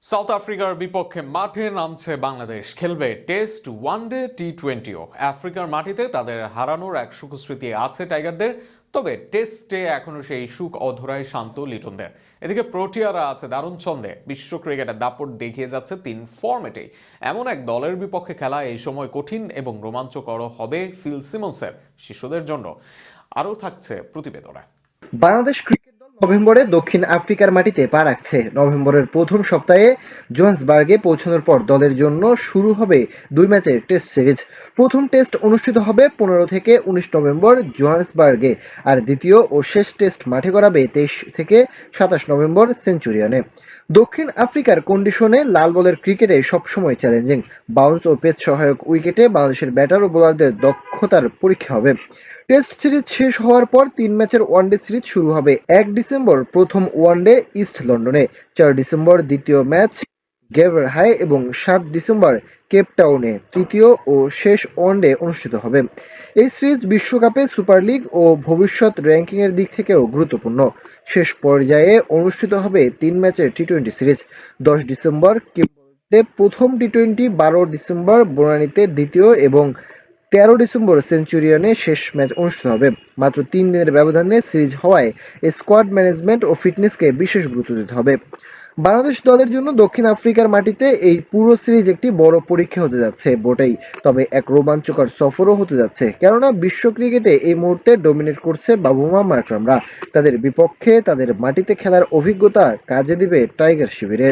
South আফ্রিকার বিপক্ষে মাঠে নামছে বাংলাদেশ, খেলবে টেস্ট, ওয়ানডে, টি-20ও। আফ্রিকার মাটিতে তাদের হারানোর এক সুখস্মৃতি আছে টাইগারদের, তবে টেস্টে এখনো সেই সুখ অধরায় শান্ত লিটনদের। এদিকে প্রোটিয়ারা আছে দারুণ ছন্দে, বিশ্ব ক্রিকেটের দাপট দেখিয়ে যাচ্ছে 3 ফরম্যাটে। এমন এক দলের বিপক্ষে খেলা এই সময় কঠিন এবং রোমাঞ্চকর হবে ফিল সিমন্সের শিশুদের জন্য। আরও থাকছে প্রতিবেদনে। বাংলাদেশ ক্রিকেট দল নভেম্বরে দক্ষিণ আফ্রিকার মাটিতে পা রাখছে। নভেম্বরের প্রথম সপ্তাহে জোহান্সবার্গে পৌঁছানোর পর দলের জন্য শুরু হবে 2 ম্যাচের টেস্ট সিরিজ। প্রথম টেস্ট অনুষ্ঠিত হবে 15 থেকে 19 নভেম্বর জোহান্সবার্গে, আর দ্বিতীয় ও শেষ টেস্ট মাঠে গড়াবে 23 থেকে 27 নভেম্বর সেঞ্চুরিয়নে। দক্ষিণ আফ্রিকার কন্ডিশনে লাল বলের ক্রিকেটে সবসময় চ্যালেঞ্জিং। বাউন্স ও পেস সহায়ক উইকেটে বাংলাদেশের ব্যাটার ও বোলারদের দক্ষতার পরীক্ষা হবে। টেস্ট সিরিজ শেষ হওয়ার পর 3 ম্যাচের ওয়ানডে সিরিজ শুরু হবে। 1 ডিসেম্বর প্রথম ওয়ানডে ইস্ট লন্ডনে, 4 ডিসেম্বর দ্বিতীয় ম্যাচ গেভারহাই এবং 7 ডিসেম্বর কেপটাউনে তৃতীয় ও শেষ ওয়ানডে অনুষ্ঠিত হবে। এই সিরিজ বিশ্বকাপে সুপার লিগ ও ভবিষ্যৎ র্যাঙ্কিংয়ের দিক থেকেও গুরুত্বপূর্ণ। শেষ পর্যায়ে অনুষ্ঠিত হবে 3 ম্যাচের টি-20 সিরিজ। 10 ডিসেম্বর কিম্বলতে প্রথম টি-20, 12 ডিসেম্বর বনানীতে দ্বিতীয় এবং 13 ডিসেম্বর সেঞ্চুরিয়নে শেষ ম্যাচ অনুষ্ঠিত হবে। মাত্র 3 দিনের ব্যবধানে সিরিজ হওয়ায় স্কোয়াড ম্যানেজমেন্ট ও ফিটনেসকে বিশেষ গুরুত্ব দিতে হবে। বাংলাদেশ দলের জন্য দক্ষিণ আফ্রিকার মাটিতে এই পুরো সিরিজ একটি বড় পরীক্ষা হতে যাচ্ছে বটেই, তবে এক রোমাঞ্চকর সফরও হতে যাচ্ছে, কেননা বিশ্ব ক্রিকেটে এই মুহূর্তে ডমিনেট করছে বাবুমা মার্কাররা। তাদের বিপক্ষে তাদের মাটিতে খেলার অভিজ্ঞতা কাজে দিবে টাইগার শিবিরে।